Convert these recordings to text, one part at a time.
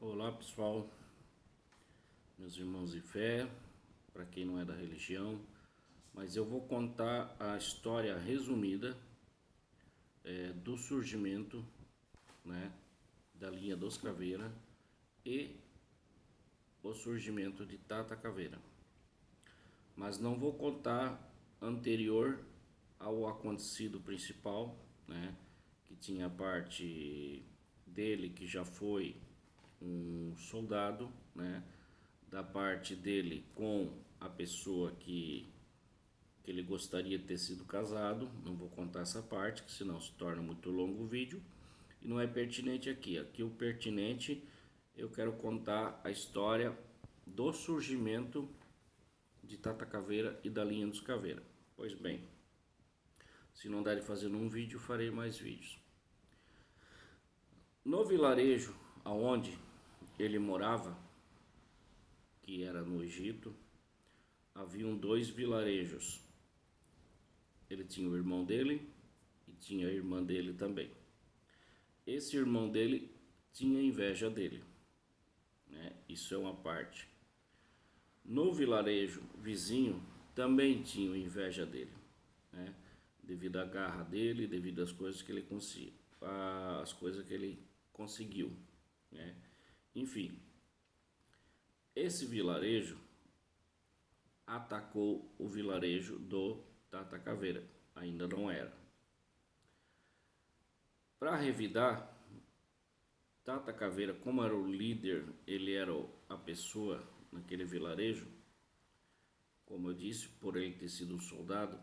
Olá pessoal, meus irmãos de fé, para quem não é da religião, mas eu vou contar a história resumida do surgimento, né, da linha dos Caveira e o surgimento de Tata Caveira. Mas não vou contar anterior ao acontecido principal, né, que tinha a parte dele que já foi um soldado, né, da parte dele com a pessoa que ele gostaria de ter sido casado. Não vou contar essa parte, que senão se torna muito longo o vídeo e não é pertinente aqui. Aqui o pertinente, eu quero contar a história do surgimento de Tata Caveira e da linha dos Caveira. Pois bem, se não der de fazer num vídeo, farei mais vídeos. No vilarejo aonde ele morava, que era no Egito, haviam dois vilarejos. Ele tinha o irmão dele e tinha a irmã dele também. Esse irmão dele tinha inveja dele, né? Isso é uma parte. No vilarejo vizinho também tinham inveja dele, né? Devido à garra dele, devido às coisas que ele conseguiu, as coisas que ele conseguiu, né? Enfim, esse vilarejo atacou o vilarejo do Tata Caveira, ainda não era. Para revidar, Tata Caveira, como era o líder, ele era a pessoa naquele vilarejo, como eu disse, por ele ter sido um soldado,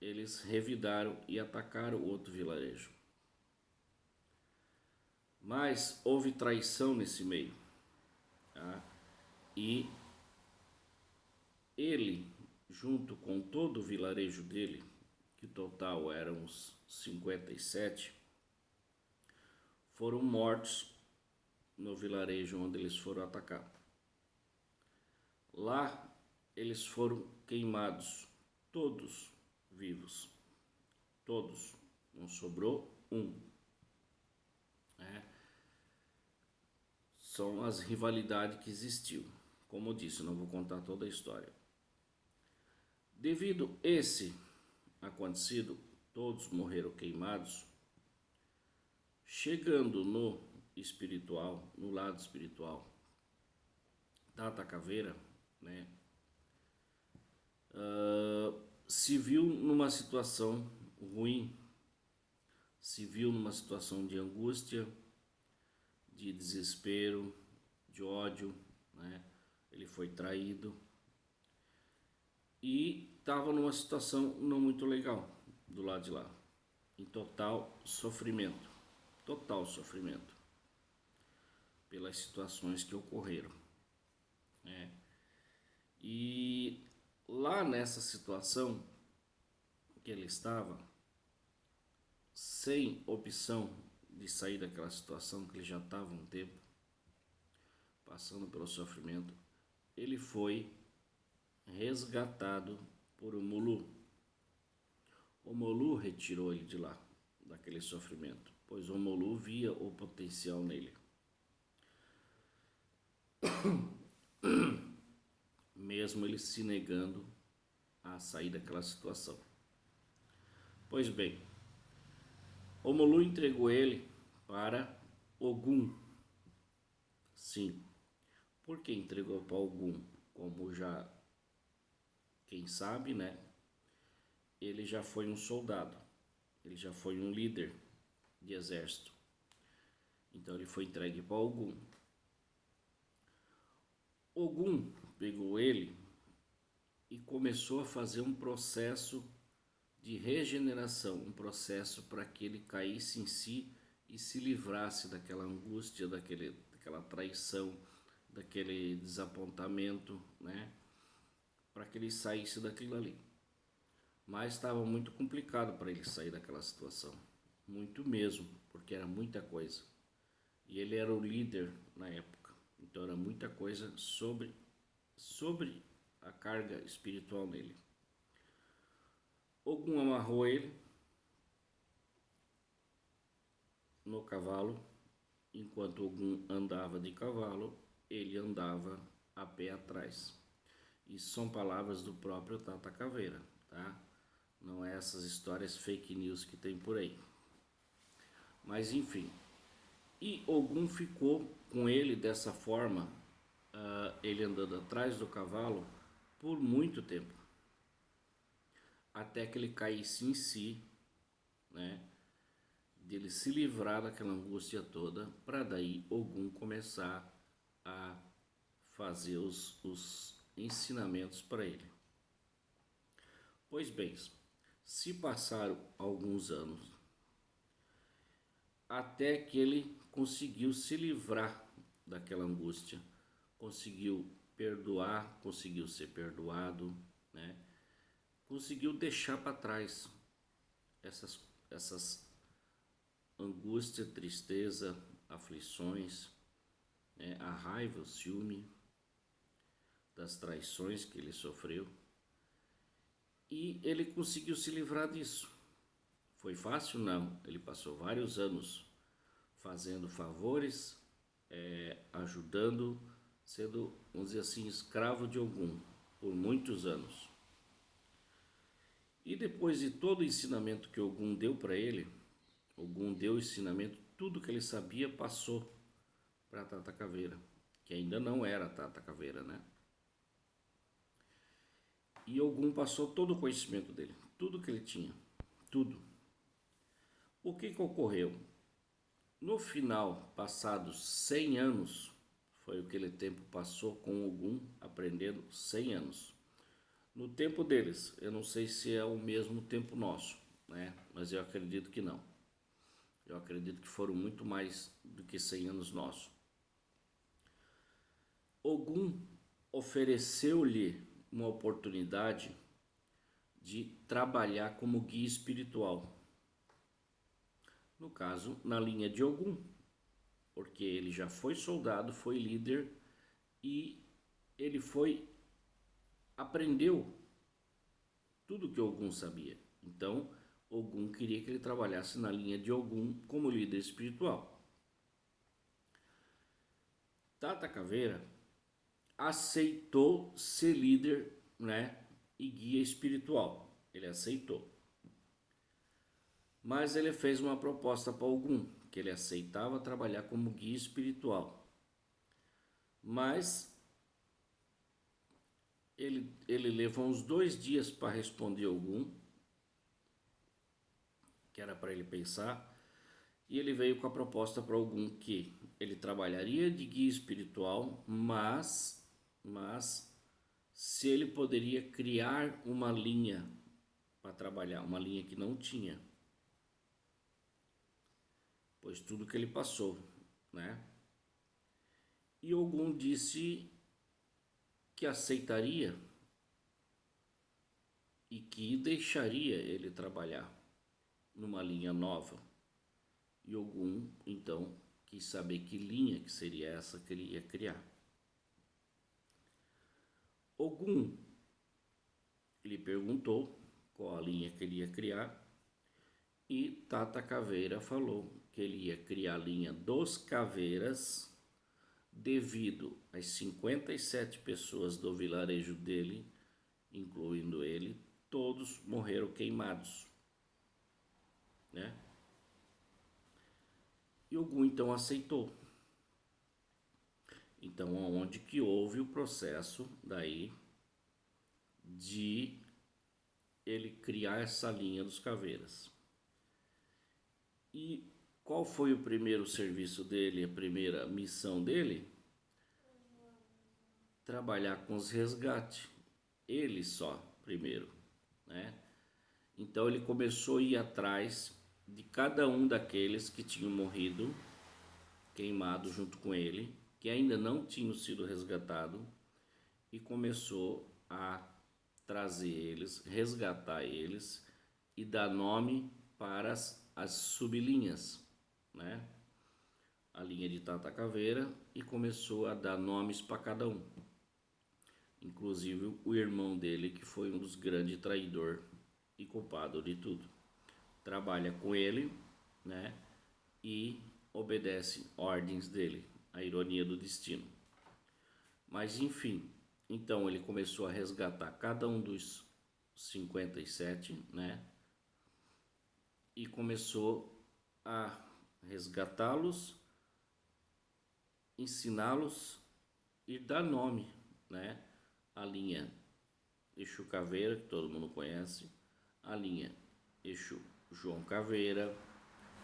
eles revidaram e atacaram o outro vilarejo. Mas houve traição nesse meio, tá? E ele, junto com todo o vilarejo dele, que total eram uns 57, foram mortos no vilarejo onde eles foram atacar. Lá eles foram queimados, todos vivos, todos, não sobrou um. São as rivalidades que existiu. Como eu disse, não vou contar toda a história. Devido a esse acontecido, todos morreram queimados. Chegando no espiritual, no lado espiritual, Tata Caveira, né, se viu numa situação ruim, se viu numa situação de angústia, de desespero, de ódio, né? Ele foi traído e estava numa situação não muito legal do lado de lá, em total sofrimento pelas situações que ocorreram, né? E lá nessa situação que ele estava, sem opção de sair daquela situação que ele já estava um tempo passando pelo sofrimento, ele foi resgatado por um Mulu. O Mulu retirou ele de lá, daquele sofrimento, pois o Mulu via o potencial nele. Mesmo ele se negando a sair daquela situação. Pois bem, o Mulu entregou ele para Ogum. Sim, por que entregou para Ogum? Como já, quem sabe, né? Ele já foi um soldado, ele já foi um líder de exército. Então ele foi entregue para Ogum. Ogum pegou ele e começou a fazer um processo de regeneração, um processo para que ele caísse em si e se livrasse daquela angústia, daquela traição, daquele desapontamento, né? Para que ele saísse daquilo ali. Mas estava muito complicado para ele sair daquela situação, muito mesmo, porque era muita coisa. E ele era o líder na época, então era muita coisa sobre a carga espiritual nele. Ogum amarrou ele no cavalo enquanto Ogum andava de cavalo, ele andava a pé atrás. Isso são palavras do próprio Tata Caveira, tá? Não é essas histórias fake news que tem por aí. Mas enfim, e Ogum ficou com ele dessa forma, ele andando atrás do cavalo, por muito tempo. Até que ele caísse em si, né? Dele se livrar daquela angústia toda, para daí Ogum começar a fazer os ensinamentos para ele. Pois bem, se passaram alguns anos, até que ele conseguiu se livrar daquela angústia, conseguiu perdoar, conseguiu ser perdoado, né? Conseguiu deixar para trás essas angústia, tristeza, aflições, né? A raiva, o ciúme das traições que ele sofreu, e ele conseguiu se livrar disso. Foi fácil? Não. Ele passou vários anos fazendo favores, ajudando, sendo, vamos dizer assim, escravo de Ogum por muitos anos. E depois de todo o ensinamento que Ogum deu para ele, Ogum deu o ensinamento, tudo que ele sabia passou para Tata Caveira, que ainda não era Tata Caveira, né? E Ogum passou todo o conhecimento dele, tudo que ele tinha, tudo. O que ocorreu? No final, passados 100 anos, foi aquele tempo passou com Ogum aprendendo 100 anos. No tempo deles, eu não sei se é o mesmo tempo nosso, né? Mas eu acredito que não. Eu acredito que foram muito mais do que 100 anos nossos. Ogum ofereceu-lhe uma oportunidade de trabalhar como guia espiritual. No caso, na linha de Ogum, porque ele já foi soldado, foi líder e ele aprendeu tudo que Ogum sabia. Então, Ogum queria que ele trabalhasse na linha de Ogum como líder espiritual. Tata Caveira aceitou ser líder, né, e guia espiritual. Ele aceitou. Mas ele fez uma proposta para Ogum, que ele aceitava trabalhar como guia espiritual. Mas ele levou uns 2 dias para responder Ogum, que era para ele pensar, e ele veio com a proposta para Ogum que ele trabalharia de guia espiritual, mas se ele poderia criar uma linha para trabalhar, uma linha que não tinha, pois tudo que ele passou, né? E Ogum disse que aceitaria e que deixaria ele trabalhar numa linha nova. E Ogum, então, quis saber que linha que seria essa que ele ia criar. Ogum lhe perguntou qual a linha que ele ia criar e Tata Caveira falou que ele ia criar a linha dos Caveiras devido às 57 pessoas do vilarejo dele, incluindo ele, todos morreram queimados, né? E Ogum então aceitou. Então, onde que houve o processo daí de ele criar essa linha dos Caveiras. E qual foi o primeiro serviço dele, a primeira missão dele? Trabalhar com os resgates. Ele só, primeiro, né? Então ele começou a ir atrás de cada um daqueles que tinham morrido, queimado junto com ele, que ainda não tinham sido resgatados, e começou a trazer eles, resgatar eles e dar nome para as sublinhas, né? A linha de Tata Caveira, e começou a dar nomes para cada um. Inclusive o irmão dele, que foi um dos grandes traidores e culpado de tudo. Trabalha com ele, né? E obedecem ordens dele, a ironia do destino. Mas enfim, então ele começou a resgatar cada um dos 57, né? E começou a resgatá-los, ensiná-los e dar nome, né? A linha Exu Caveira, que todo mundo conhece, a linha Exu João Caveira,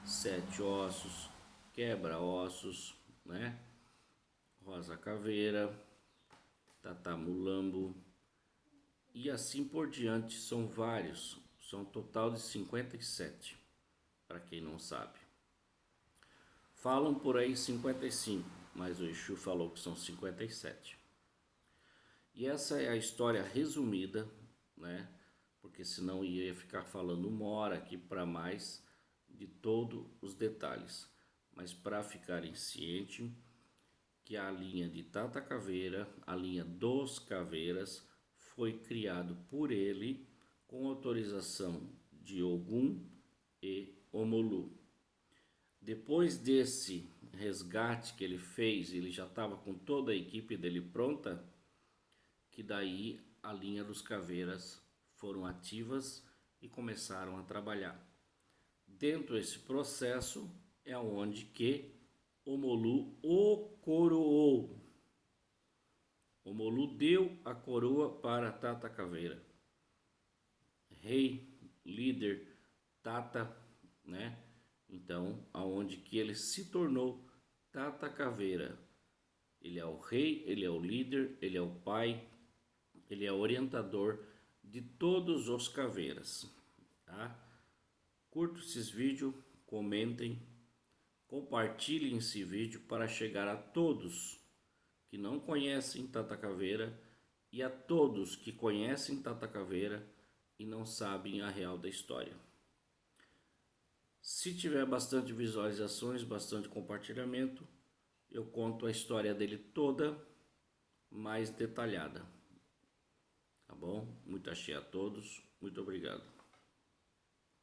Sete Ossos, Quebra-Ossos, né? Rosa Caveira, Tata Mulambo e assim por diante. São vários, são um total de 57, para quem não sabe. Falam por aí 55, mas o Exu falou que são 57. E essa é a história resumida, né? Porque senão ia ficar falando uma hora aqui para mais de todos os detalhes. Mas para ficarem cientes que a linha de Tata Caveira, a linha dos Caveiras, foi criado por ele com autorização de Ogum e Omolu. Depois desse resgate que ele fez, ele já estava com toda a equipe dele pronta, que daí a linha dos Caveiras foram ativas e começaram a trabalhar. Dentro desse processo é onde que Omolu o coroou. Omolu deu a coroa para Tata Caveira. Rei, líder, Tata, né? Então, aonde que ele se tornou Tata Caveira. Ele é o rei, ele é o líder, ele é o pai, ele é o orientador de todos os caveiras, tá? Curtam esses vídeos, comentem, compartilhem esse vídeo para chegar a todos que não conhecem Tata Caveira e a todos que conhecem Tata Caveira e não sabem a real da história. Se tiver bastante visualizações, bastante compartilhamento, eu conto a história dele toda mais detalhada. Tá bom? Muito axé a todos. Muito obrigado.